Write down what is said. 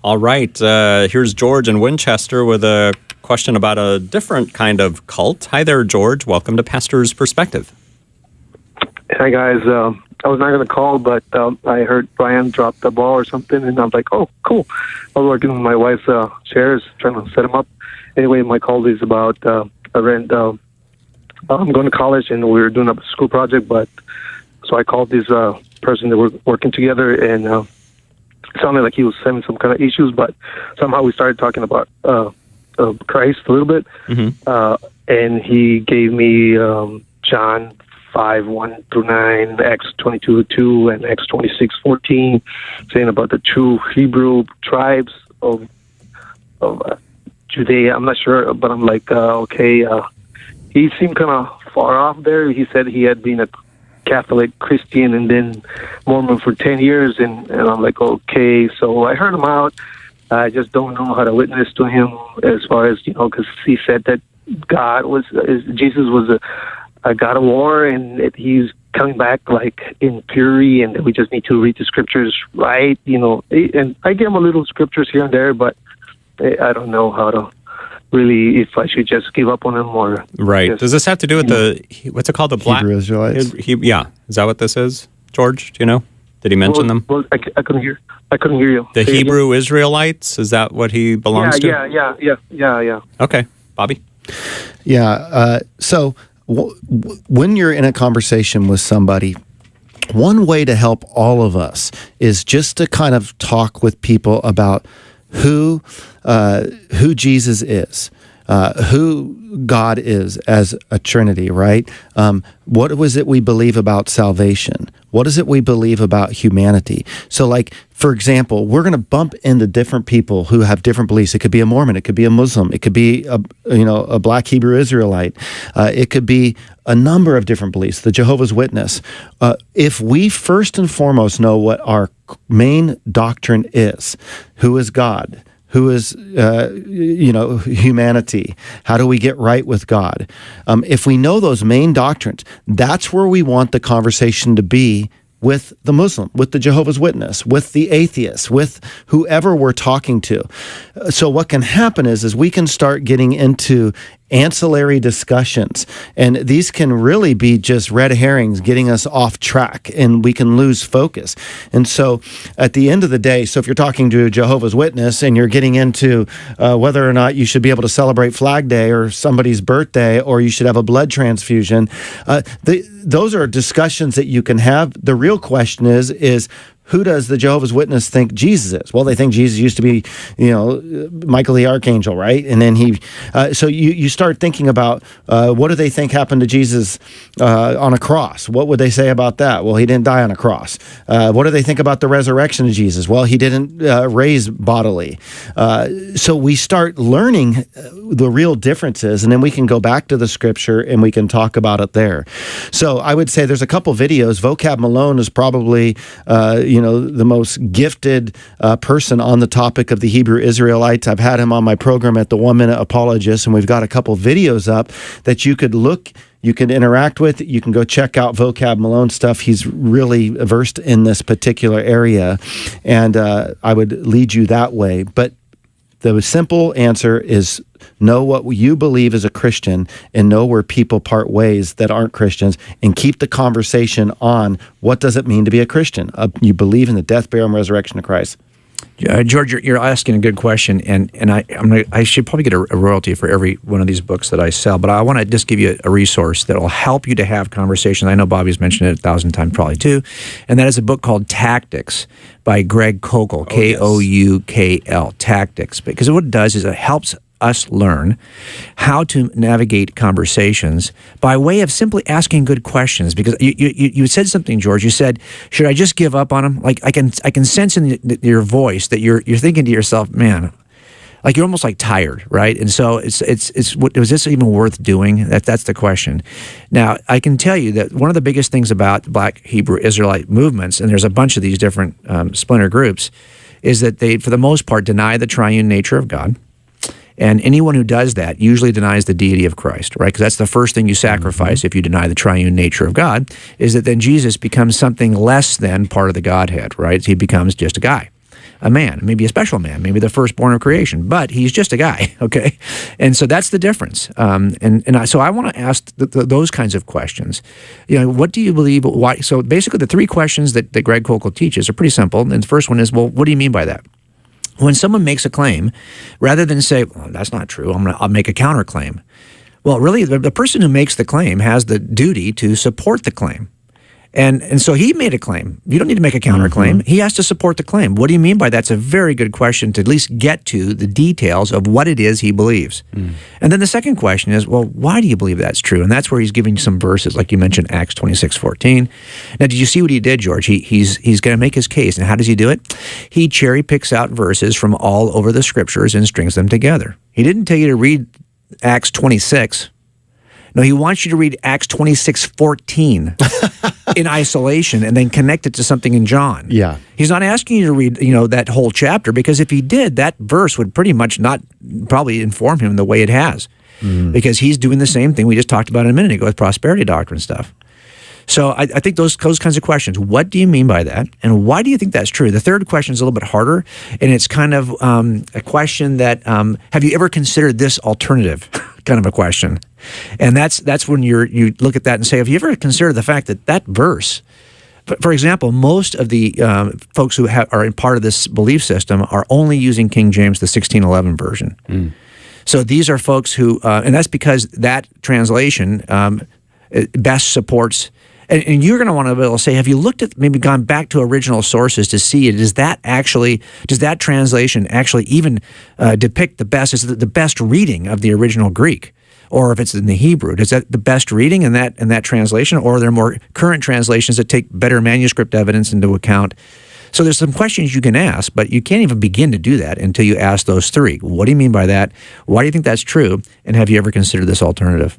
All right. Here's George in Winchester with a question about a different kind of cult. Hi there, George. Welcome to Pastor's Perspective. Hi, guys. I was not going to call, but I heard Brian drop the ball or something, and I was like, oh, cool. I was working with my wife's chairs, trying to set them up. Anyway, my call is about I'm going to college, and we were doing a school project, but so I called this person that we're working together, and it sounded like he was having some kind of issues, but somehow we started talking about Christ a little bit, and he gave me John 5:1-9, Acts 22:2, and Acts 26:14, saying about the true Hebrew tribes of Judea. I'm not sure, but I'm like, okay. He seemed kind of far off there. He said he had been a Catholic, Christian, and then Mormon for 10 years, and I'm like, okay. So I heard him out. I just don't know how to witness to him as far as, because he said that Jesus was a God of war, and he's coming back like in fury, and we just need to read the scriptures right, and I give him a little scriptures here and there, but I don't know how to really, if I should just give up on him or... Right. Just, does this have to do with what's it called? The Black... Hebrew Israelites? Yeah. Is that what this is, George? Do you know? Did he mention them? Well, I couldn't hear you. The Hebrew Israelites? Is that what he belongs to? Yeah. Okay. Bobby? Yeah. So when you're in a conversation with somebody, one way to help all of us is just to kind of talk with people about who Jesus is, who God is as a Trinity, right? What was it we believe about salvation? What is it we believe about humanity? So, like, for example, we're going to bump into different people who have different beliefs. It could be a Mormon, it could be a Muslim, it could be a Black Hebrew Israelite, it could be a number of different beliefs. The Jehovah's Witness. If we first and foremost know what our main doctrine is, who is God, who is, humanity? How do we get right with God? If we know those main doctrines, that's where we want the conversation to be with the Muslim, with the Jehovah's Witness, with the atheist, with whoever we're talking to. So what can happen is we can start getting into ancillary discussions, and these can really be just red herrings getting us off track, and we can lose focus. And so at the end of the day, so if you're talking to a Jehovah's Witness and you're getting into whether or not you should be able to celebrate Flag Day or somebody's birthday, or you should have a blood transfusion, those are discussions that you can have. The real question is who does the Jehovah's Witness think Jesus is? Well, they think Jesus used to be, Michael the Archangel, right? And then so you start thinking about what do they think happened to Jesus on a cross? What would they say about that? Well, he didn't die on a cross. What do they think about the resurrection of Jesus? Well, he didn't raise bodily. So we start learning the real differences, and then we can go back to the scripture and we can talk about it there. So I would say there's a couple videos. Vocab Malone is probably, the most gifted person on the topic of the Hebrew Israelites. I've had him on my program at the 1 Minute Apologist, and we've got a couple videos up that you could look, you can interact with. You can go check out Vocab Malone stuff. He's really versed in this particular area, and I would lead you that way. But the simple answer is know what you believe as a Christian, and know where people part ways that aren't Christians, and keep the conversation on what does it mean to be a Christian. You believe in the death, burial, and resurrection of Christ. George, you're asking a good question, and I should probably get a royalty for every one of these books that I sell, but I want to just give you a resource that will help you to have conversations. I know Bobby's mentioned it 1,000 times probably too, and that is a book called Tactics by Greg Koukl, Koukl, Tactics, because what it does is it helps us learn how to navigate conversations by way of simply asking good questions. Because you said something, George. You said, "Should I just give up on him?" Like I can sense in your voice that you're thinking to yourself, "Man, like you're almost like tired, right?" And so was this even worth doing? That's the question. Now I can tell you that one of the biggest things about the Black Hebrew Israelite movements, and there's a bunch of these different splinter groups, is that they, for the most part, deny the triune nature of God. And anyone who does that usually denies the deity of Christ, right? Because that's the first thing you sacrifice if you deny the triune nature of God, is that then Jesus becomes something less than part of the Godhead, right? He becomes just a guy. a man, maybe a special man, maybe the firstborn of creation, but he's just a guy, okay? And so that's the difference. So I want to ask those kinds of questions. What do you believe? Why? So basically, the three questions that Greg Koukl teaches are pretty simple. And the first one is, well, what do you mean by that? When someone makes a claim, rather than say, well, that's not true, I'll make a counterclaim. Well, really, the person who makes the claim has the duty to support the claim. And so he made a claim. You don't need to make a counterclaim. Mm-hmm. He has to support the claim. What do you mean by that? That's a very good question to at least get to the details of what it is he believes. Mm. And then the second question is, well, why do you believe that's true? And that's where he's giving some verses, like you mentioned, Acts 26:14. Now, did you see what he did, George? He's going to make his case. And how does he do it? He cherry picks out verses from all over the scriptures and strings them together. He didn't tell you to read Acts 26. No, he wants you to read Acts 26:14 in isolation and then connect it to something in John. Yeah. He's not asking you to read, that whole chapter, because if he did, that verse would pretty much not probably inform him the way it has. Mm. Because he's doing the same thing we just talked about a minute ago with prosperity doctrine stuff. So I think those kinds of questions, what do you mean by that? And why do you think that's true? The third question is a little bit harder, and it's kind of a question that, have you ever considered this alternative kind of a question? And that's when you look at that and say, have you ever considered the fact that verse, for example, most of the folks who are in part of this belief system are only using King James, the 1611 version. Mm. So these are folks who, and that's because that translation best supports. And you're going to want to be able to say, have you looked at, maybe gone back to original sources to see it? Does that translation actually even depict the best? Is it the best reading of the original Greek? Or if it's in the Hebrew, is that the best reading in that translation? Or are there more current translations that take better manuscript evidence into account? So there's some questions you can ask, but you can't even begin to do that until you ask those three. What do you mean by that? Why do you think that's true? And have you ever considered this alternative?